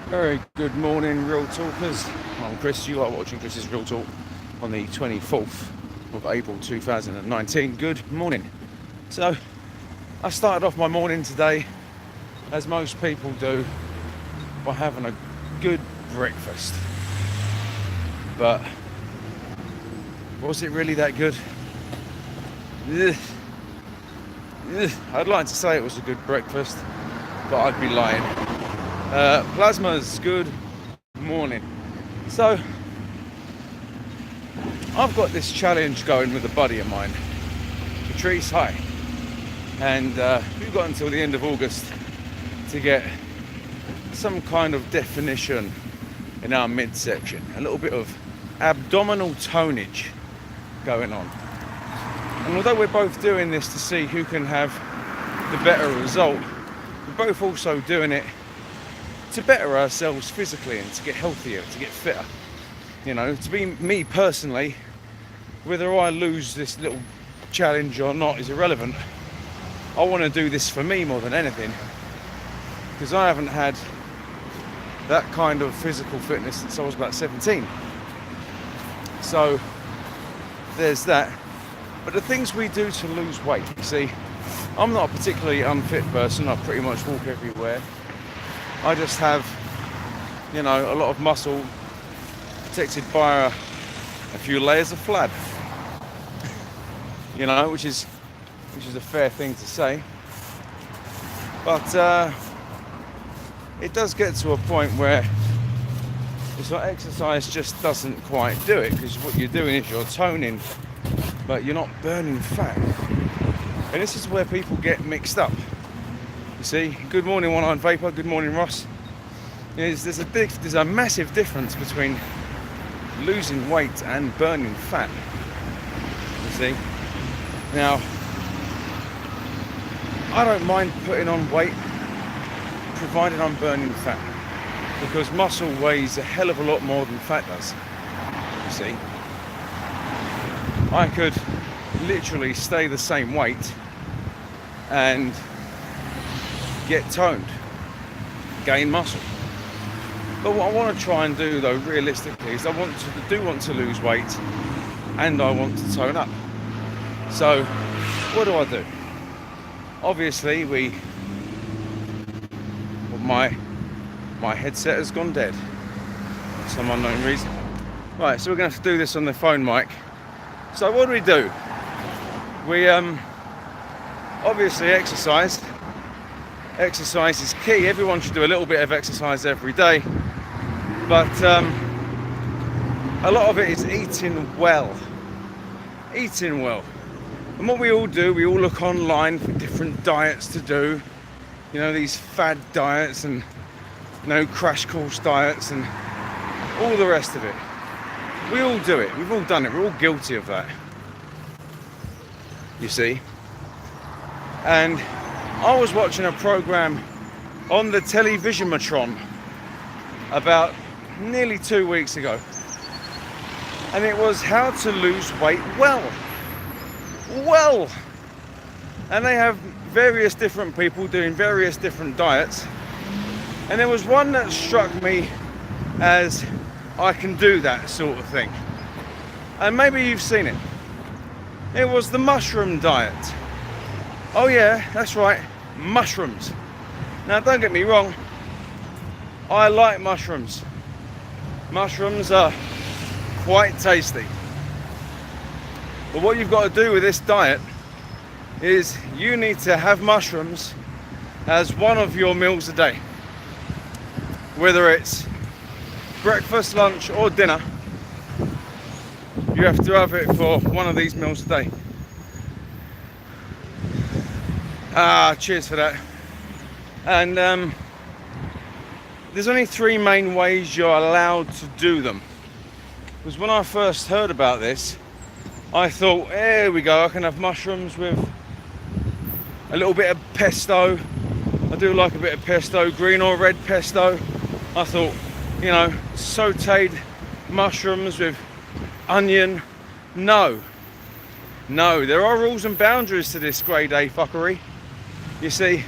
Very good morning, Real Talkers. I'm Chris. You are watching Chris's Real Talk on the 24th of April 2019. Good morning. So, I started off my morning today, as most people do, by having a good breakfast. But was it really that good? Ugh. I'd like to say it was a good breakfast, but I'd be lying. Plasmas, good morning. So, I've got this challenge going with a buddy of mine, Patrice, hi. And we've got until the end of August to get some kind of definition in our midsection, a little bit of abdominal tonage going on. And although we're both doing this to see who can have the better result, we're both also doing it to better ourselves physically and to get healthier, to get fitter. You know, to be me personally, whether I lose this little challenge or not is irrelevant. I want to do this for me more than anything, because I haven't had that kind of physical fitness since I was about 17. So there's that. But the things we do to lose weight, you see, I'm not a particularly unfit person. I pretty much walk everywhere. I just have, you know, a lot of muscle protected by a few layers of flab. You know, which is a fair thing to say. But it does get to a point where it's like exercise just doesn't quite do it, because what you're doing is you're toning, but you're not burning fat. And this is where people get mixed up. You see, good morning, One-Eyed Vapor. Good morning, Ross. There's a massive difference between losing weight and burning fat. You see. Now, I don't mind putting on weight, provided I'm burning fat, because muscle weighs a hell of a lot more than fat does. You see, I could literally stay the same weight and get toned, gain muscle. But what I want to try and do, though, realistically, is I want to lose weight and I want to tone up. So what do? Obviously, my headset has gone dead for some unknown reason. Right, so we're going to have to do this on the phone mic. So what do? We obviously exercise. Exercise is key. Everyone should do a little bit of exercise every day, but a lot of it is eating well. And what we all do, we all look online for different diets to do. You know, these fad diets and, you know, crash course diets and all the rest of it. We all do it. We've all done it. We're all guilty of that. You see? And I was watching a program on the Televisionmatron about nearly 2 weeks ago. And it was how to lose weight well. And they have various different people doing various different diets. And there was one that struck me as I can do that sort of thing. And maybe you've seen it. It was the mushroom diet. Oh yeah, that's right, mushrooms. Now don't get me wrong, I like mushrooms. Mushrooms are quite tasty. But what you've got to do with this diet is you need to have mushrooms as one of your meals a day. Whether it's breakfast, lunch or dinner, you have to have it for one of these meals a day. Cheers for that. And there's only 3 main ways you're allowed to do them. Because when I first heard about this, I thought, here we go, I can have mushrooms with a little bit of pesto. I do like a bit of pesto, green or red pesto. I thought, you know, sauteed mushrooms with onion. No, there are rules and boundaries to this grade A fuckery. You see,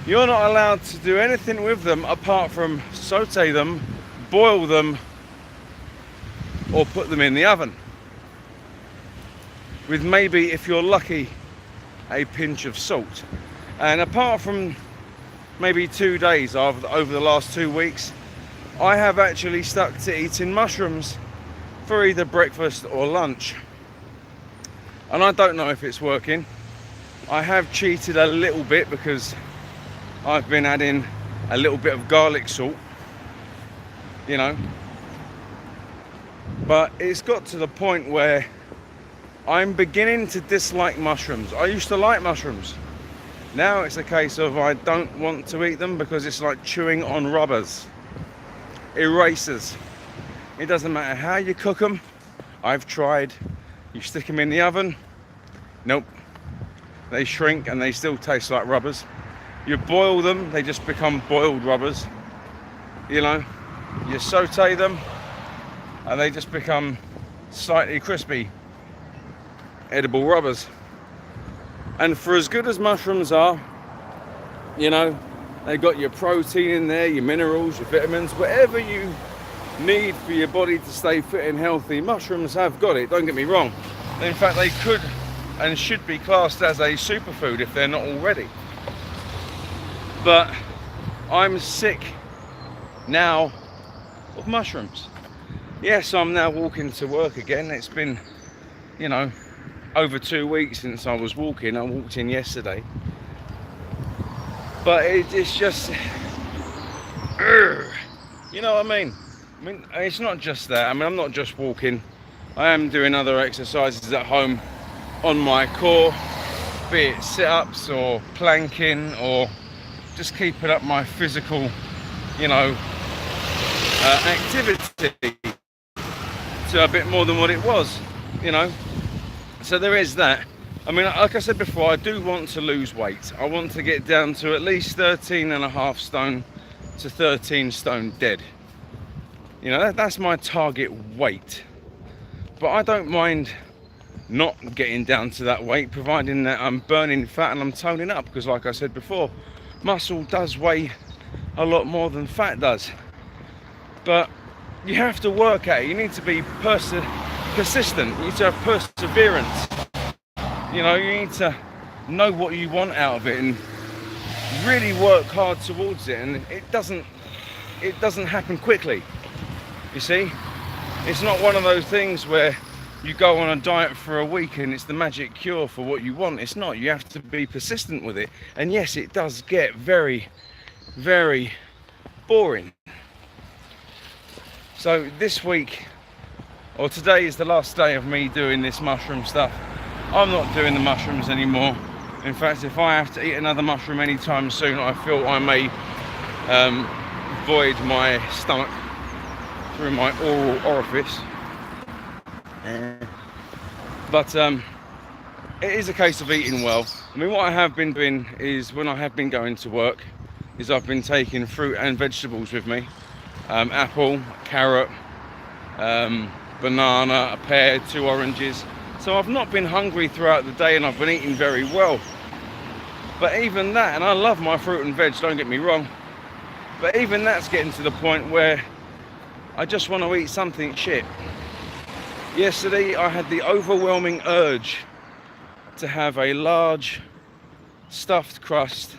You're not allowed to do anything with them apart from saute them, boil them, or put them in the oven. With maybe, if you're lucky, a pinch of salt. And apart from maybe 2 days over the last 2 weeks, I have actually stuck to eating mushrooms for either breakfast or lunch. And I don't know if it's working. I have cheated a little bit because I've been adding a little bit of garlic salt, you know. But it's got to the point where I'm beginning to dislike mushrooms. I used to like mushrooms. Now it's a case of I don't want to eat them because it's like chewing on rubbers, erasers. It doesn't matter how you cook them. I've tried. You stick them in the oven. Nope. They shrink and they still taste like rubbers. You boil them, they just become boiled rubbers. You know, you saute them and they just become slightly crispy, edible rubbers. And for as good as mushrooms are, you know, they've got your protein in there, your minerals, your vitamins, whatever you need for your body to stay fit and healthy, mushrooms have got it, don't get me wrong. In fact, they could and should be classed as a superfood if they're not already. But I'm sick now of mushrooms. Yes, I'm now walking to work again. It's been, you know, over 2 weeks since I was walking. I walked in yesterday. But it's just, you know what I mean? I mean, it's not just that. I mean, I'm not just walking. I am doing other exercises at home on my core, be it sit-ups or planking or just keeping up my physical, you know, activity to a bit more than what it was, you know. So there is that. I mean, like I said before, I do want to lose weight. I want to get down to at least 13.5 stone to 13 stone dead. You know, that's my target weight. But I don't mind not getting down to that weight, providing that I'm burning fat and I'm toning up, because like I said before, muscle does weigh a lot more than fat does. But you have to work at it. You need to be persistent. You need to have perseverance. You know, you need to know what you want out of it and really work hard towards it. And it doesn't happen quickly. You see, it's not one of those things where you go on a diet for a week and it's the magic cure for what you want. It's not. You have to be persistent with it. And yes, it does get very, very boring. So this week, or today, is the last day of me doing this mushroom stuff. I'm not doing the mushrooms anymore. In fact, if I have to eat another mushroom anytime soon, I feel I may void my stomach through my oral orifice. But it is a case of eating well. I mean, what I have been doing is, when I have been going to work, is I've been taking fruit and vegetables with me. Apple, carrot, banana, a pear, 2 oranges. So I've not been hungry throughout the day and I've been eating very well. But even that, and I love my fruit and veg, don't get me wrong, but even that's getting to the point where I just want to eat something shit. Yesterday I had the overwhelming urge to have a large stuffed crust,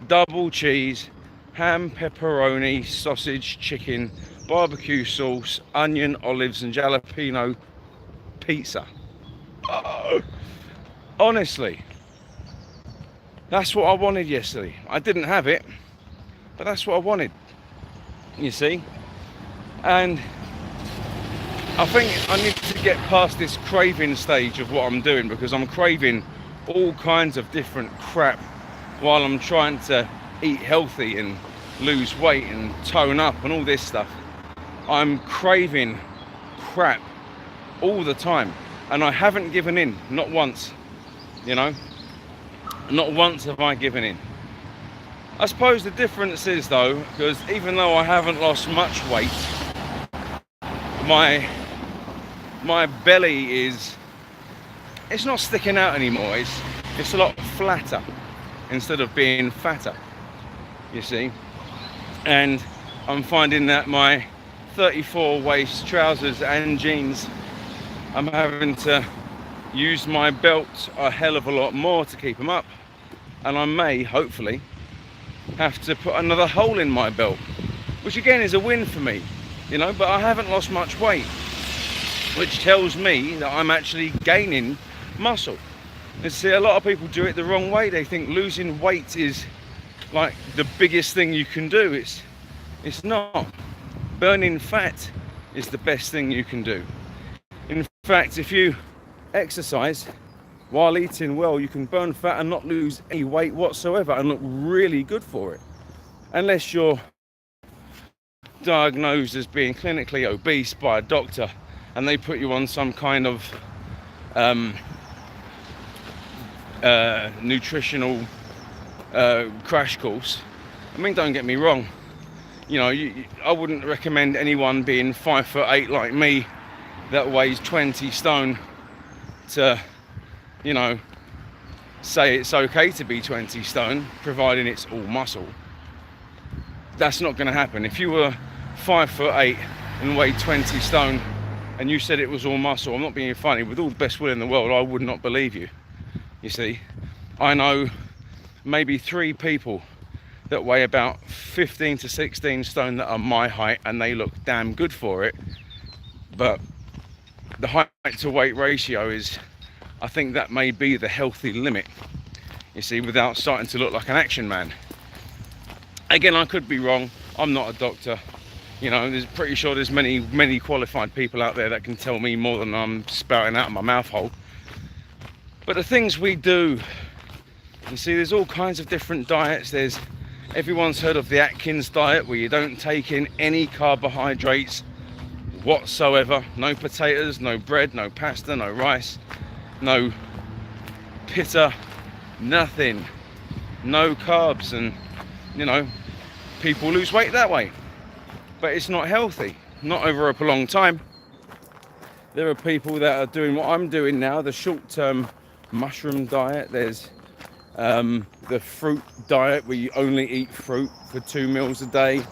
double cheese, ham, pepperoni, sausage, chicken, barbecue sauce, onion, olives and jalapeno pizza. Oh, honestly, that's what I wanted yesterday. I didn't have it, but that's what I wanted, you see. And I think I need to get past this craving stage of what I'm doing, because I'm craving all kinds of different crap while I'm trying to eat healthy and lose weight and tone up and all this stuff. I'm craving crap all the time, and I haven't given in, not once, you know. Not once have I given in. I suppose the difference is, though, because even though I haven't lost much weight, my belly it's not sticking out anymore. It's a lot flatter instead of being fatter. you see. And I'm finding that my 34 waist trousers and jeans, I'm having to use my belt a hell of a lot more to keep them up. And I may, hopefully, have to put another hole in my belt, which again is a win for me, you know, but I haven't lost much weight, which tells me that I'm actually gaining muscle. And see, a lot of people do it the wrong way. They think losing weight is like the biggest thing you can do. It's not. Burning fat is the best thing you can do. In fact, if you exercise while eating well, you can burn fat and not lose any weight whatsoever and look really good for it. Unless you're diagnosed as being clinically obese by a doctor and they put you on some kind of nutritional crash course. I mean, don't get me wrong, you know, I wouldn't recommend anyone being 5'8" like me that weighs 20 stone to, you know, say it's okay to be 20 stone providing it's all muscle. That's not going to happen. If you were 5'8" and weighed 20 stone and you said it was all muscle, I'm not being funny, with all the best will in the world, I would not believe you. You see, I know maybe 3 people that weigh about 15 to 16 stone that are my height and they look damn good for it, but the height to weight ratio is, I think that may be the healthy limit, you see, without starting to look like an action man. Again, I could be wrong, I'm not a doctor, you know, there's pretty sure there's many qualified people out there that can tell me more than I'm spouting out of my mouth hole. But the things we do, you see, there's all kinds of different diets. Everyone's heard of the Atkins diet, where you don't take in any carbohydrates whatsoever. No potatoes, no bread, no pasta, no rice, no pitta, nothing, no carbs, and you know, people lose weight that way. But it's not healthy, not over a prolonged time. There are people that are doing what I'm doing now, the short-term mushroom diet. There's the fruit diet, where you only eat fruit for 2 meals a day.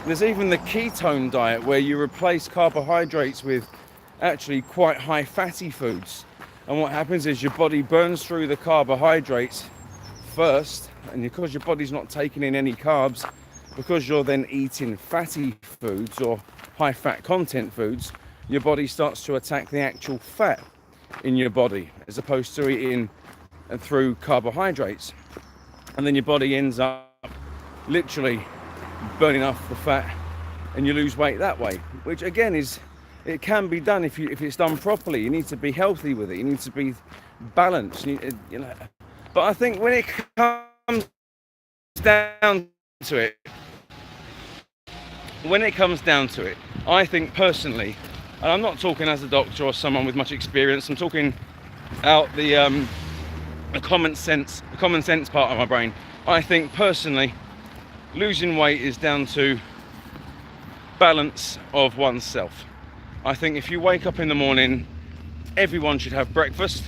There's even the ketone diet, where you replace carbohydrates with actually quite high fatty foods. And what happens is your body burns through the carbohydrates first, and because your body's not taking in any carbs, because you're then eating fatty foods or high fat content foods, your body starts to attack the actual fat in your body as opposed to eating through carbohydrates. And then your body ends up literally burning off the fat and you lose weight that way, which again it can be done if it's done properly. You need to be healthy with it, you need to be balanced, you know. But I think when it comes down to it, I think personally, and I'm not talking as a doctor or someone with much experience, I'm talking out the common sense part of my brain. I think personally, losing weight is down to balance of oneself. I think if you wake up in the morning, everyone should have breakfast,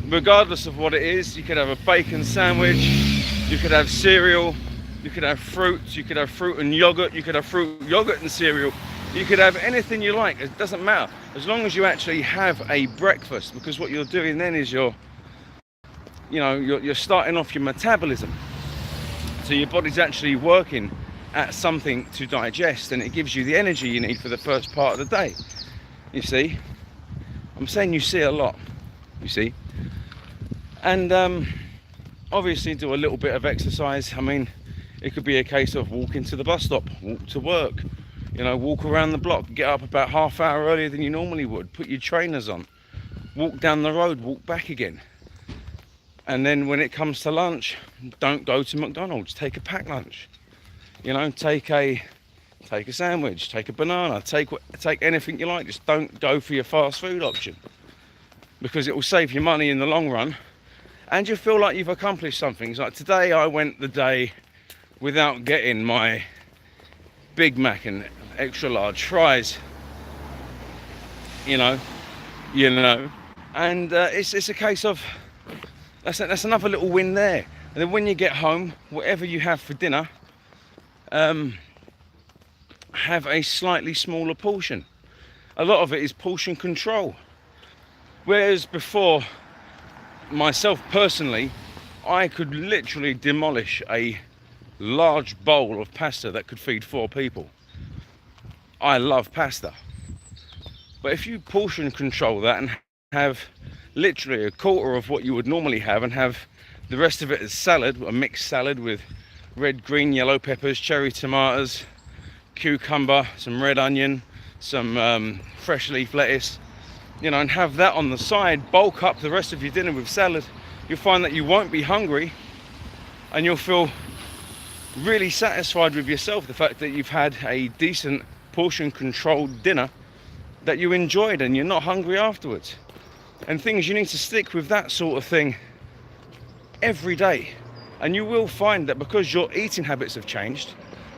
regardless of what it is. You could have a bacon sandwich, you could have cereal, you could have fruits, you could have fruit and yogurt, you could have fruit, yogurt and cereal, you could have anything you like. It doesn't matter, as long as you actually have a breakfast, because what you're doing then is you're starting off your metabolism. So your body's actually working at something to digest, and it gives you the energy you need for the first part of the day. You see, I'm saying you see a lot, you see. And obviously do a little bit of exercise. I mean, it could be a case of walking to the bus stop, walk to work, you know, walk around the block, get up about half hour earlier than you normally would, put your trainers on, walk down the road, walk back again. And then when it comes to lunch, don't go to McDonald's, take a packed lunch. You know, take a sandwich, take a banana, take anything you like. Just don't go for your fast food option, because it will save you money in the long run, and you feel like you've accomplished something. It's like today I went the day without getting my Big Mac and extra large fries. You know, and it's a case of that's another little win there. And then when you get home, whatever you have for dinner, have a slightly smaller portion. A lot of it is portion control. Whereas before, myself personally, I could literally demolish a large bowl of pasta that could feed 4 people. I love pasta. But if you portion control that and have literally a quarter of what you would normally have and have the rest of it as salad, a mixed salad with red, green, yellow peppers, cherry tomatoes, cucumber, some red onion, some fresh leaf lettuce, you know, and have that on the side, bulk up the rest of your dinner with salad, you'll find that you won't be hungry and you'll feel really satisfied with yourself, the fact that you've had a decent portion controlled dinner that you enjoyed and you're not hungry afterwards. And things, you need to stick with that sort of thing every day, and you will find that because your eating habits have changed,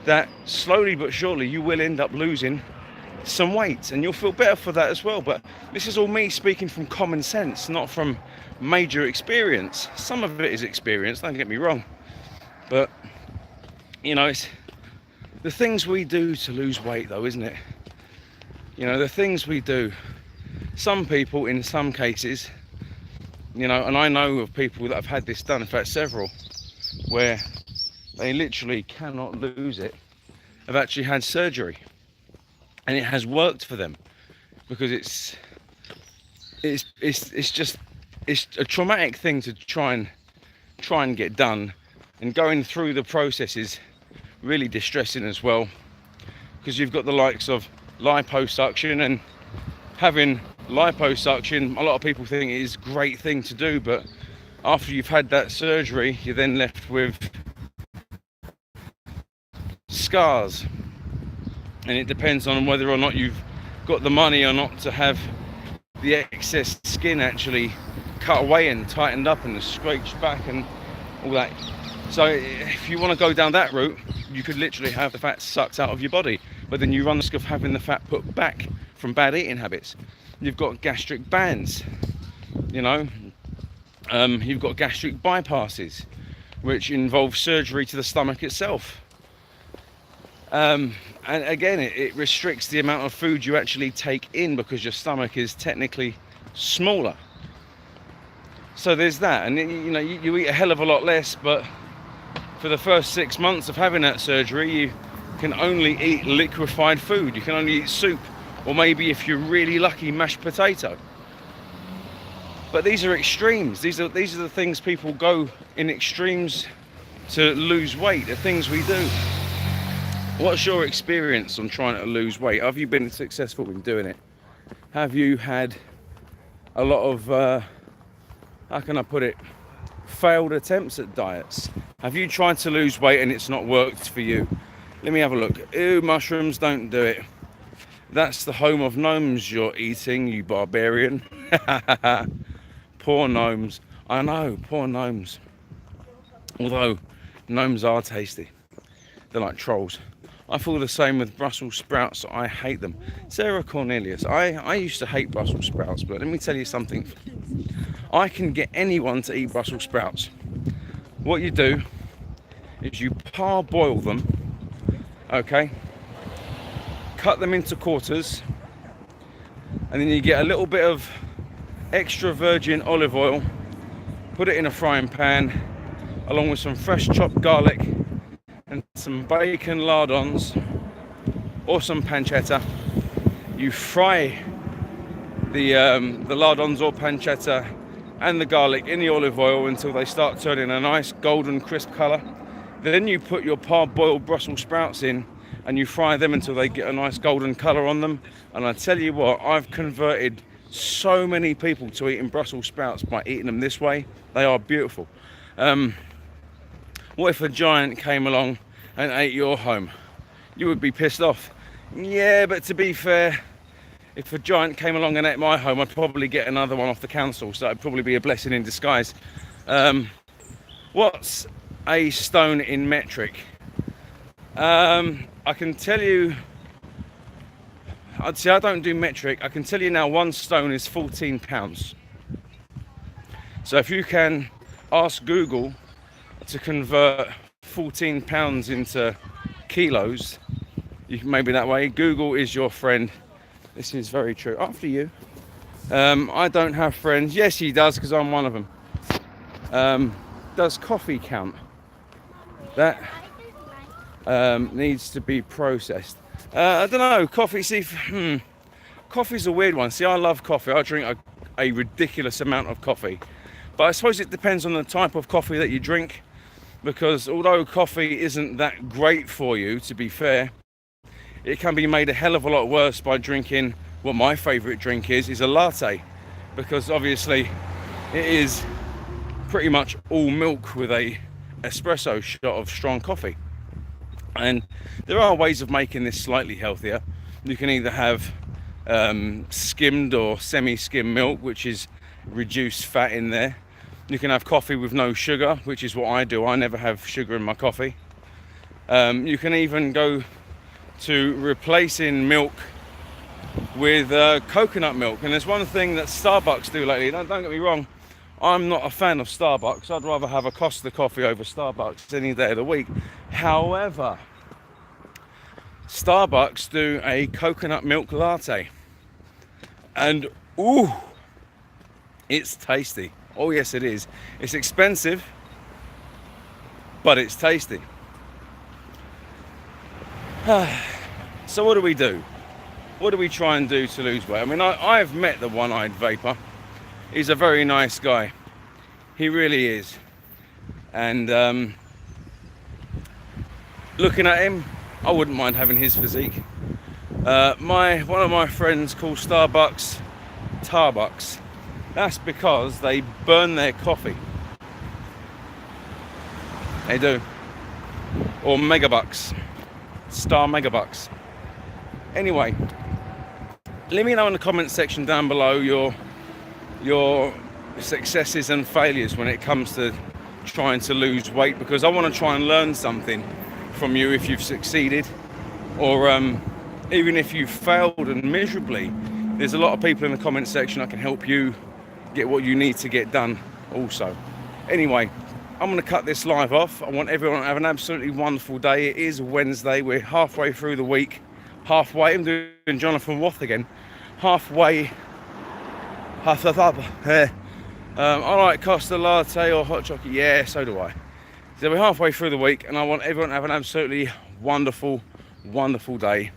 that slowly but surely you will end up losing some weight and you'll feel better for that as well. But this is all me speaking from common sense, not from major experience. Some of it is experience, don't get me wrong, but you know, it's the things we do to lose weight though, isn't it? You know, the things we do. Some people, in some cases, you know, and I know of people that have had this done, in fact several, where they literally cannot lose it, have actually had surgery, and it has worked for them, because it's a traumatic thing to try and get done, and going through the process is really distressing as well, because you've got the likes of liposuction, and having liposuction, a lot of people think it is a great thing to do, but after you've had that surgery, you're then left with scars, and it depends on whether or not you've got the money or not to have the excess skin actually cut away and tightened up and scraped back and all that. So if you want to go down that route, you could literally have the fat sucked out of your body, but then you run the risk of having the fat put back from bad eating habits. You've got gastric bands, you know, you've got gastric bypasses, which involve surgery to the stomach itself. And again, it restricts the amount of food you actually take in, because your stomach is technically smaller. So there's that, and you know, you eat a hell of a lot less, but for the first 6 months of having that surgery, you can only eat liquefied food. You can only eat soup, or maybe if you're really lucky, mashed potato. But these are extremes. These are the things people go in extremes to lose weight, the things we do. What's your experience on trying to lose weight? Have you been successful in doing it? Have you had a lot of, how can I put it, failed attempts at diets? Have you tried to lose weight and it's not worked for you? Let me have a look. Ew, mushrooms, don't do it. That's the home of gnomes you're eating, you barbarian. Poor gnomes. I know, poor gnomes. Although gnomes are tasty. They're like trolls. I feel the same with Brussels sprouts. I hate them. Sarah Cornelius, I used to hate Brussels sprouts, but let me tell you something. I can get anyone to eat Brussels sprouts. What you do is you parboil them, okay? Cut them into quarters, and then you get a little bit of extra virgin olive oil, put it in a frying pan, along with some fresh chopped garlic and some bacon lardons or some pancetta. You fry the lardons or pancetta and the garlic in the olive oil until they start turning a nice golden crisp colour. Then you put your parboiled Brussels sprouts in and you fry them until they get a nice golden colour on them. And I tell you what, I've converted so many people to eating Brussels sprouts by eating them this way. They are beautiful. What if a giant came along and ate your home? You would be pissed off. Yeah, but to be fair, if a giant came along and ate my home, I'd probably get another one off the council, so it'd probably be a blessing in disguise. What's a stone in metric? I can tell you, I'd say I don't do metric. I can tell you now, 1 stone is 14 pounds. So if you can ask Google to convert 14 pounds into kilos, you can maybe that way. Google is your friend. This is very true. After you. I don't have friends. Yes, he does, because I'm one of them. Does coffee count? That needs to be processed. I don't know. Coffee, see, coffee's a weird one. See, I love coffee. I drink a ridiculous amount of coffee. But I suppose it depends on the type of coffee that you drink. Because although coffee isn't that great for you, to be fair, it can be made a hell of a lot worse by drinking what my favourite drink is a latte. Because obviously it is pretty much all milk with a espresso shot of strong coffee. And there are ways of making this slightly healthier. You can either have skimmed or semi-skimmed milk, which is reduced fat in there. You can have coffee with no sugar, which is what I do. I never have sugar in my coffee. You can even go to replacing milk with coconut milk. And there's one thing that Starbucks do lately. Don't get me wrong, I'm not a fan of Starbucks. I'd rather have a Costa coffee over Starbucks any day of the week. However, Starbucks do a coconut milk latte. And ooh, it's tasty. Oh yes, it is. It's expensive, but it's tasty. So what do we do? What do we try and do to lose weight? I mean, I've met the one-eyed vapor. He's a very nice guy. He really is. And looking at him, I wouldn't mind having his physique. One of my friends calls Starbucks Tarbucks. That's because they burn their coffee. They do. Or megabucks. Star megabucks. Anyway, let me know in the comment section down below your successes and failures when it comes to trying to lose weight, because I want to try and learn something from you if you've succeeded, or even if you've failed and miserably. There's a lot of people in the comment section that can help you get what you need to get done also. Anyway, I'm going to cut this live off. I want everyone to have an absolutely wonderful day. It is Wednesday. We're halfway through the week. Halfway. I'm doing Jonathan Wath again. Halfway. I like Costa latte or hot chocolate. Yeah, so do I. So we're halfway through the week, and I want everyone to have an absolutely wonderful, wonderful day.